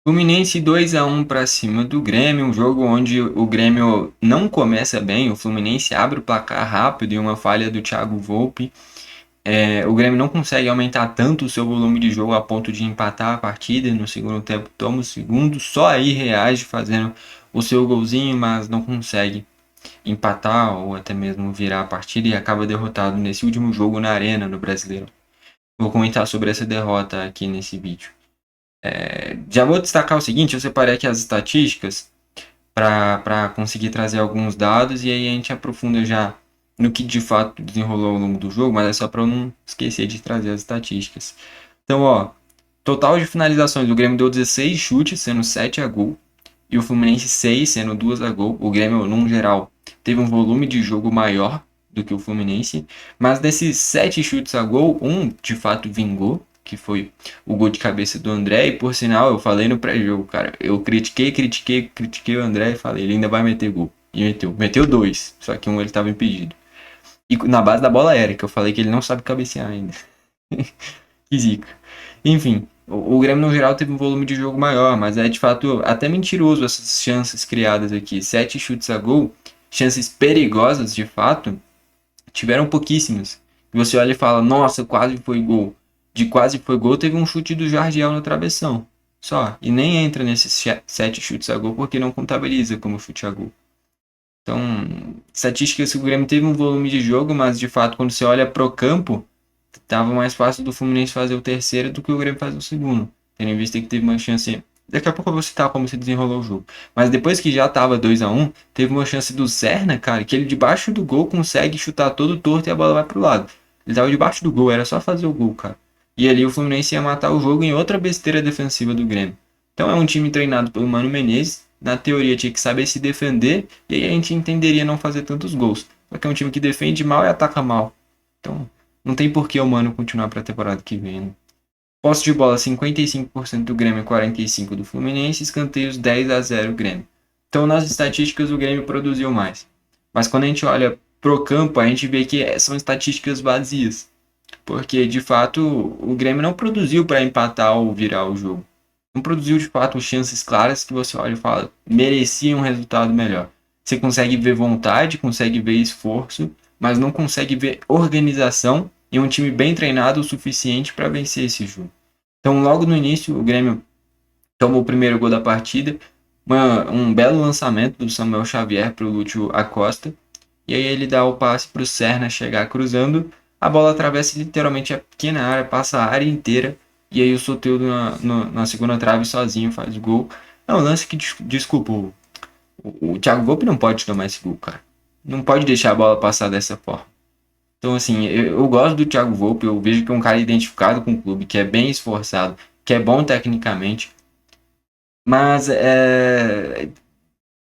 Fluminense 2-1 para cima do Grêmio, um jogo onde o Grêmio não começa bem, o Fluminense abre o placar rápido e uma falha do Thiago Volpe. O Grêmio não consegue aumentar tanto o seu volume de jogo a ponto de empatar a partida. No segundo tempo toma o segundo, só aí reage fazendo o seu golzinho, mas não consegue empatar ou até mesmo virar a partida e acaba derrotado nesse último jogo na Arena, no Brasileiro. Vou comentar sobre essa derrota aqui nesse vídeo. Já vou destacar o seguinte, eu separei aqui as estatísticas para conseguir trazer alguns dados e aí a gente aprofunda já no que de fato desenrolou ao longo do jogo, mas é só para eu não esquecer de trazer as estatísticas. Então, ó, total de finalizações, o Grêmio deu 16 chutes, sendo 7 a gol, e o Fluminense 6, sendo 2 a gol. O Grêmio, num geral, teve um volume de jogo maior do que o Fluminense, mas desses 7 chutes a gol, um de fato vingou, que foi o gol de cabeça do André, e por sinal, eu falei no pré-jogo, cara, eu critiquei o André e falei, ele ainda vai meter gol. E meteu dois, só que um ele estava impedido. E na base da bola aérea, que eu falei que ele não sabe cabecear ainda. Que zica. Enfim, o Grêmio no geral teve um volume de jogo maior, mas é de fato até mentiroso essas chances criadas aqui. 7 chutes a gol, chances perigosas de fato, tiveram pouquíssimas. E você olha e fala, nossa, quase foi gol. De quase foi gol, teve um chute do Jardiel no travessão. Só. E nem entra nesses 7 chutes a gol porque não contabiliza como chute a gol. Então, estatísticas que o Grêmio teve um volume de jogo, mas de fato, quando você olha pro campo, tava mais fácil do Fluminense fazer o terceiro do que o Grêmio fazer o segundo. Tendo em vista que teve uma chance. Daqui a pouco eu vou citar como se desenrolou o jogo. Mas depois que já tava 2-1, teve uma chance do Serna, cara, que ele debaixo do gol consegue chutar todo torto e a bola vai pro lado. Ele tava debaixo do gol, era só fazer o gol, cara. E ali o Fluminense ia matar o jogo em outra besteira defensiva do Grêmio. Então é um time treinado pelo Mano Menezes. Na teoria tinha que saber se defender e aí a gente entenderia não fazer tantos gols. Só que é um time que defende mal e ataca mal. Então não tem por que o Mano continuar para a temporada que vem. Né? Posse de bola 55% do Grêmio e 45% do Fluminense, escanteios 10-0 Grêmio. Então nas estatísticas o Grêmio produziu mais. Mas quando a gente olha pro campo, a gente vê que são estatísticas vazias. Porque de fato o Grêmio não produziu para empatar ou virar o jogo. Não produziu de fato chances claras que você olha e fala, merecia um resultado melhor. Você consegue ver vontade, consegue ver esforço, mas não consegue ver organização e um time bem treinado o suficiente para vencer esse jogo. Então, logo no início, o Grêmio tomou o primeiro gol da partida, um belo lançamento do Samuel Xavier para o Lúcio Acosta, e aí ele dá o passe para o Serna chegar cruzando, a bola atravessa literalmente a pequena área, passa a área inteira, e aí o Soteldo na segunda trave sozinho faz o gol. É um lance que, desculpa, o Thiago Volpe não pode tomar esse gol, cara. Não pode deixar a bola passar dessa forma. Então, assim, eu gosto do Thiago Volpe, eu vejo que é um cara identificado com o clube, que é bem esforçado, que é bom tecnicamente, mas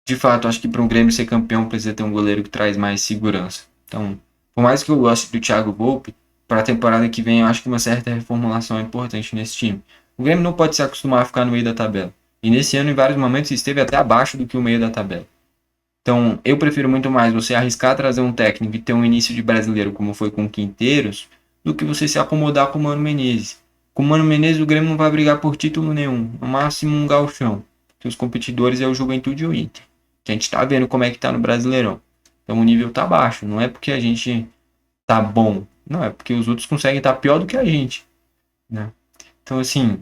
de fato, acho que para um Grêmio ser campeão precisa ter um goleiro que traz mais segurança. Então, por mais que eu goste do Thiago Volpe, para a temporada que vem eu acho que uma certa reformulação é importante nesse time. O Grêmio não pode se acostumar a ficar no meio da tabela. E nesse ano, em vários momentos, esteve até abaixo do que o meio da tabela. Então, eu prefiro muito mais você arriscar trazer um técnico e ter um início de brasileiro como foi com o Quinteiros, do que você se acomodar com o Mano Menezes. Com o Mano Menezes, o Grêmio não vai brigar por título nenhum, no máximo um gauchão. Que os competidores é o Juventude e o Inter. Que a gente tá vendo como é que tá no Brasileirão. Então o nível tá baixo, não é porque a gente tá bom, não, é porque os outros conseguem estar pior do que a gente, né? Então assim,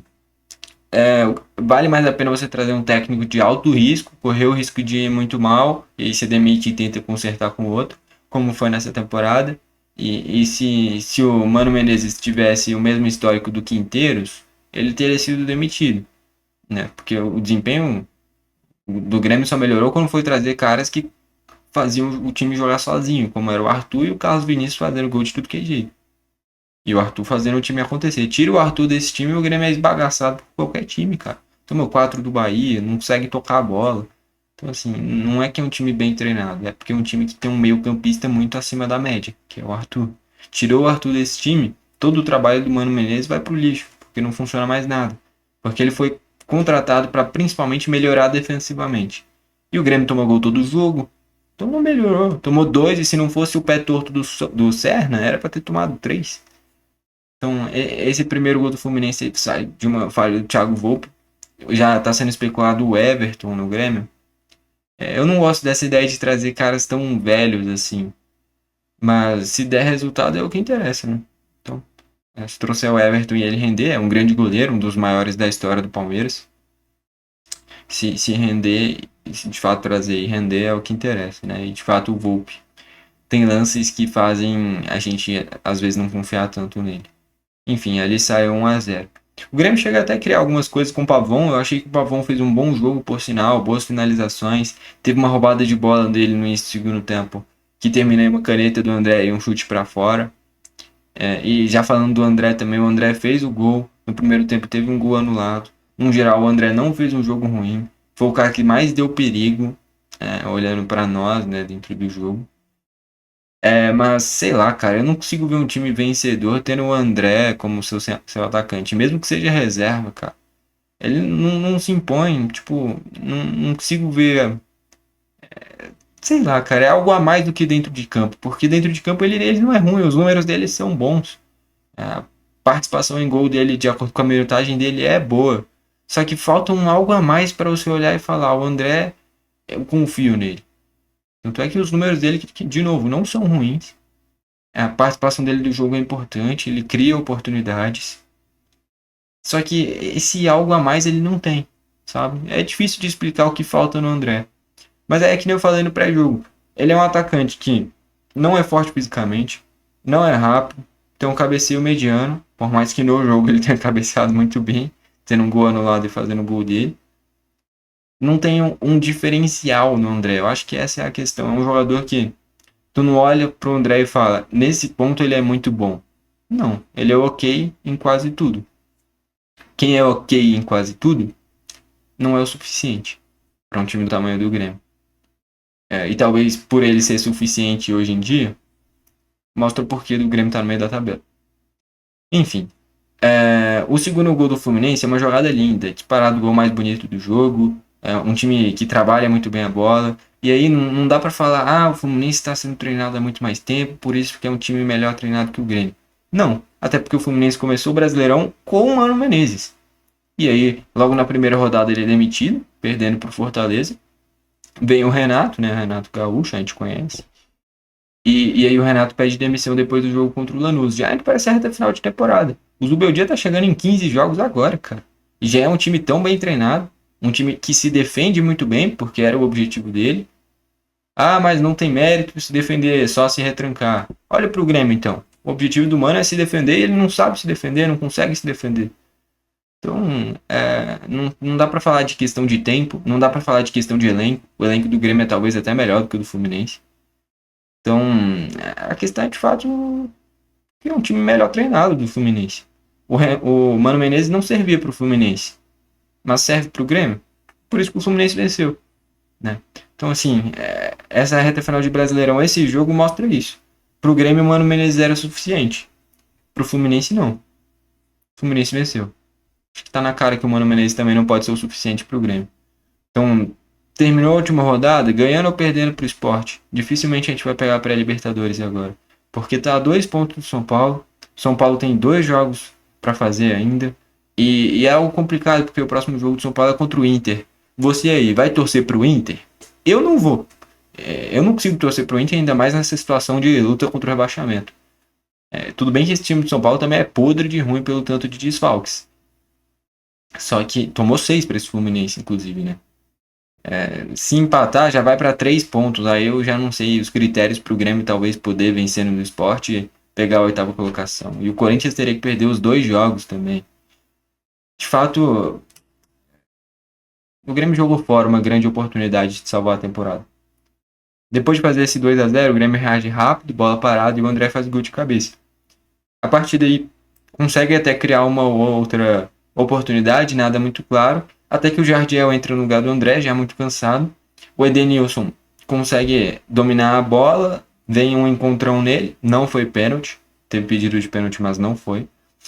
vale mais a pena você trazer um técnico de alto risco, correr o risco de ir muito mal, e aí você demite e tenta consertar com o outro, como foi nessa temporada. E se o Mano Menezes tivesse o mesmo histórico do Quinteiros, ele teria sido demitido, né? Porque o desempenho do Grêmio só melhorou quando foi trazer caras que faziam o time jogar sozinho, como era o Arthur e o Carlos Vinícius fazendo gol de tudo que é jeito. E o Arthur fazendo o time acontecer. Tira o Arthur desse time e o Grêmio é esbagaçado por qualquer time, cara. Toma 4 do Bahia, não consegue tocar a bola. Então, assim, não é que é um time bem treinado, é porque é um time que tem um meio-campista muito acima da média, que é o Arthur. Tirou o Arthur desse time, todo o trabalho do Mano Menezes vai pro lixo, porque não funciona mais nada. Porque ele foi contratado para principalmente melhorar defensivamente. E o Grêmio tomou gol todo jogo, então não melhorou. Tomou dois, e se não fosse o pé torto do Serna, era para ter tomado três. Então, esse primeiro gol do Fluminense sai de uma falha do Thiago Volpe. Já tá sendo especulado o Everton no Grêmio. Eu não gosto dessa ideia de trazer caras tão velhos assim. Mas se der resultado é o que interessa, né? Então, se trouxer o Everton e ele render, é um grande goleiro, um dos maiores da história do Palmeiras. Se render, se de fato trazer e render é o que interessa, né? E de fato o Volpe tem lances que fazem a gente às vezes não confiar tanto nele. Enfim, ali saiu 1-0. O Grêmio chega até a criar algumas coisas com o Pavon. Eu achei que o Pavon fez um bom jogo, por sinal, boas finalizações. Teve uma roubada de bola dele no início do segundo tempo, que termina em uma caneta do André e um chute para fora. E já falando do André também, o André fez o gol. No primeiro tempo teve um gol anulado. No geral, o André não fez um jogo ruim. Foi o cara que mais deu perigo, olhando para nós, né, dentro do jogo. Mas sei lá, cara, eu não consigo ver um time vencedor tendo o André como seu atacante, mesmo que seja reserva, cara. Ele não se impõe, tipo, não consigo ver. Sei lá, cara, é algo a mais do que dentro de campo, porque dentro de campo ele não é ruim, os números dele são bons. A participação em gol dele, de acordo com a minutagem dele, é boa. Só que falta algo a mais para você olhar e falar: o André, eu confio nele. Tanto é que os números dele, de novo, não são ruins. A participação dele do jogo é importante, ele cria oportunidades. Só que esse algo a mais ele não tem, sabe? É difícil de explicar o que falta no André. Mas é que nem eu falei no pré-jogo. Ele é um atacante que não é forte fisicamente, não é rápido, tem um cabeceio mediano, por mais que no jogo ele tenha cabeceado muito bem, tendo um gol anulado e fazendo o gol dele. Não tem um diferencial no André. Eu acho que essa é a questão. É um jogador que tu não olha pro André e fala, nesse ponto ele é muito bom. Não, ele é ok em quase tudo. Quem é ok em quase tudo não é o suficiente para um time do tamanho do Grêmio. E talvez por ele ser suficiente hoje em dia, mostra o porquê do Grêmio estar no meio da tabela. Enfim, o segundo gol do Fluminense é uma jogada linda, disparado o gol mais bonito do jogo, um time que trabalha muito bem a bola, e aí não dá para falar, o Fluminense está sendo treinado há muito mais tempo, por isso que é um time melhor treinado que o Grêmio. Não, até porque o Fluminense começou o Brasileirão com o Mano Menezes. E aí, logo na primeira rodada ele é demitido, perdendo para o Fortaleza. Vem o Renato, né? Renato Gaúcho, a gente conhece. E aí o Renato pede demissão depois do jogo contra o Lanús. Já é que parece a reta final de temporada. O Zubeldia tá chegando em 15 jogos agora, cara. E já é um time tão bem treinado. Um time que se defende muito bem, porque era o objetivo dele. Mas não tem mérito se defender, só se retrancar. Olha pro Grêmio, então. O objetivo do Mano é se defender e ele não sabe se defender, não consegue se defender. Então, não dá pra falar de questão de tempo, não dá pra falar de questão de elenco. O elenco do Grêmio é talvez até melhor do que o do Fluminense. Então, a questão é de fato que é um time melhor treinado do Fluminense. O Mano Menezes não servia para o Fluminense, mas serve para o Grêmio. Por isso que o Fluminense venceu. Né? Então, assim, essa reta final de Brasileirão, esse jogo mostra isso. Para o Grêmio, o Mano Menezes era suficiente. Para o Fluminense, não. O Fluminense venceu. Acho que tá na cara que o Mano Menezes também não pode ser o suficiente para o Grêmio. Então, terminou a última rodada, ganhando ou perdendo para o Sport. Dificilmente a gente vai pegar a pré-Libertadores agora. Porque tá a 2 pontos do São Paulo. São Paulo tem 2 jogos para fazer ainda. E é algo complicado, porque o próximo jogo do São Paulo é contra o Inter. Você aí, vai torcer pro Inter? Eu não vou. Eu não consigo torcer pro Inter, ainda mais nessa situação de luta contra o rebaixamento. Tudo bem que esse time de São Paulo também é podre de ruim pelo tanto de desfalques. Só que tomou 6 para esse Fluminense, inclusive, né? Se empatar, já vai para 3 pontos. Aí eu já não sei os critérios para o Grêmio talvez poder vencer no esporte e pegar a oitava colocação. E o Corinthians teria que perder os 2 jogos também. De fato, o Grêmio jogou fora uma grande oportunidade de salvar a temporada. Depois de fazer esse 2-0, o Grêmio reage rápido, bola parada e o André faz gol de cabeça. A partir daí, consegue até criar uma ou outra oportunidade, nada muito claro, até que o Jardiel entra no lugar do André, já muito cansado. O Edenilson consegue dominar a bola, vem um encontrão nele, não foi pênalti, teve pedido de pênalti, mas não foi,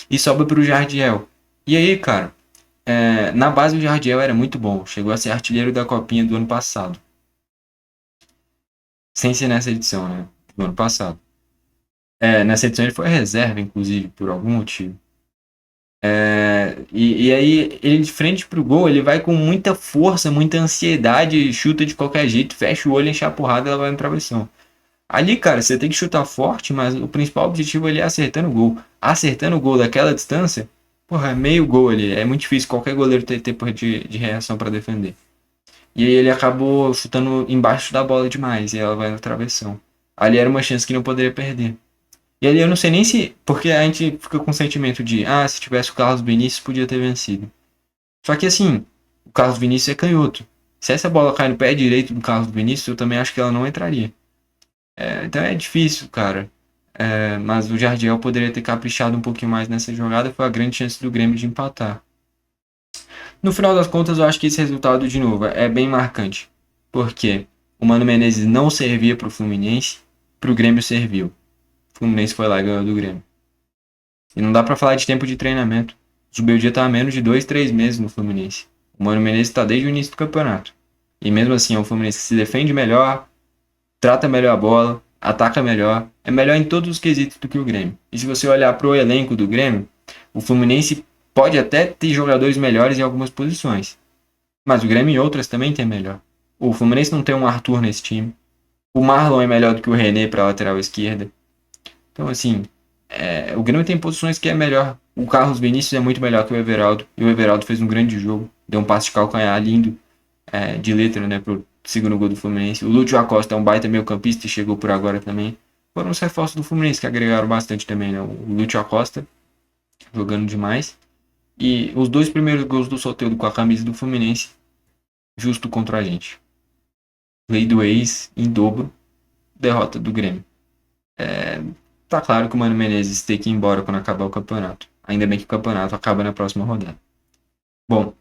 e sobe para o Jardiel. E aí, cara, na base o Jardiel era muito bom, chegou a ser artilheiro da Copinha do ano passado. Sem ser nessa edição, né? Do ano passado. Nessa edição ele foi reserva, inclusive, por algum motivo. E aí, ele de frente pro gol, ele vai com muita força, muita ansiedade, chuta de qualquer jeito, fecha o olho, enche a porrada e ela vai no travessão. Ali, cara, você tem que chutar forte, mas o principal objetivo ali é acertando o gol. Acertando o gol daquela distância, porra, é meio gol ali. É muito difícil qualquer goleiro ter tempo de reação para defender. E aí ele acabou chutando embaixo da bola demais e ela vai no travessão. Ali era uma chance que não poderia perder. E ali eu não sei nem se. Porque a gente fica com o sentimento de, ah, se tivesse o Carlos Vinícius, podia ter vencido. Só que assim, o Carlos Vinícius é canhoto. Se essa bola cai no pé direito do Carlos Vinícius, eu também acho que ela não entraria. Então é difícil, cara. Mas o Jardiel poderia ter caprichado um pouquinho mais nessa jogada. Foi a grande chance do Grêmio de empatar. No final das contas, eu acho que esse resultado, de novo, é bem marcante. Porque o Mano Menezes não servia para o Fluminense, para o Grêmio serviu. O Fluminense foi lá e ganhou do Grêmio. E não dá pra falar de tempo de treinamento. O Zubeldia tá há menos de 2, 3 meses no Fluminense. O Mano Menezes tá desde o início do campeonato. E mesmo assim é um Fluminense que se defende melhor, trata melhor a bola, ataca melhor, é melhor em todos os quesitos do que o Grêmio. E se você olhar pro elenco do Grêmio, o Fluminense pode até ter jogadores melhores em algumas posições. Mas o Grêmio em outras também tem melhor. O Fluminense não tem um Arthur nesse time. O Marlon é melhor do que o René pra lateral esquerda. Então, assim, o Grêmio tem posições que é melhor. O Carlos Vinícius é muito melhor que o Everaldo. E o Everaldo fez um grande jogo. Deu um passe de calcanhar lindo, de letra, né, pro segundo gol do Fluminense. O Lúcio Acosta é um baita meio campista e chegou por agora também. Foram os reforços do Fluminense que agregaram bastante também, né? O Lúcio Acosta jogando demais. E os dois primeiros gols do Soteldo com a camisa do Fluminense, justo contra a gente. Lei do ex em dobro, derrota do Grêmio. Tá claro que o Mano Menezes tem que ir embora quando acabar o campeonato. Ainda bem que o campeonato acaba na próxima rodada. Bom,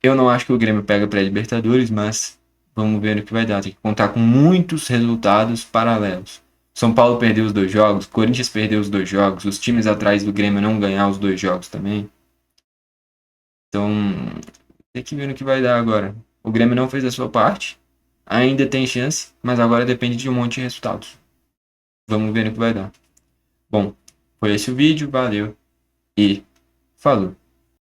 eu não acho que o Grêmio pega pré-Libertadores, mas vamos ver no que vai dar. Tem que contar com muitos resultados paralelos. São Paulo perdeu os 2 jogos, Corinthians perdeu os 2 jogos, os times atrás do Grêmio não ganhar os 2 jogos também. Então, tem que ver no que vai dar agora. O Grêmio não fez a sua parte, ainda tem chance, mas agora depende de um monte de resultados. Vamos ver no que vai dar. Bom, foi esse o vídeo, valeu e falou.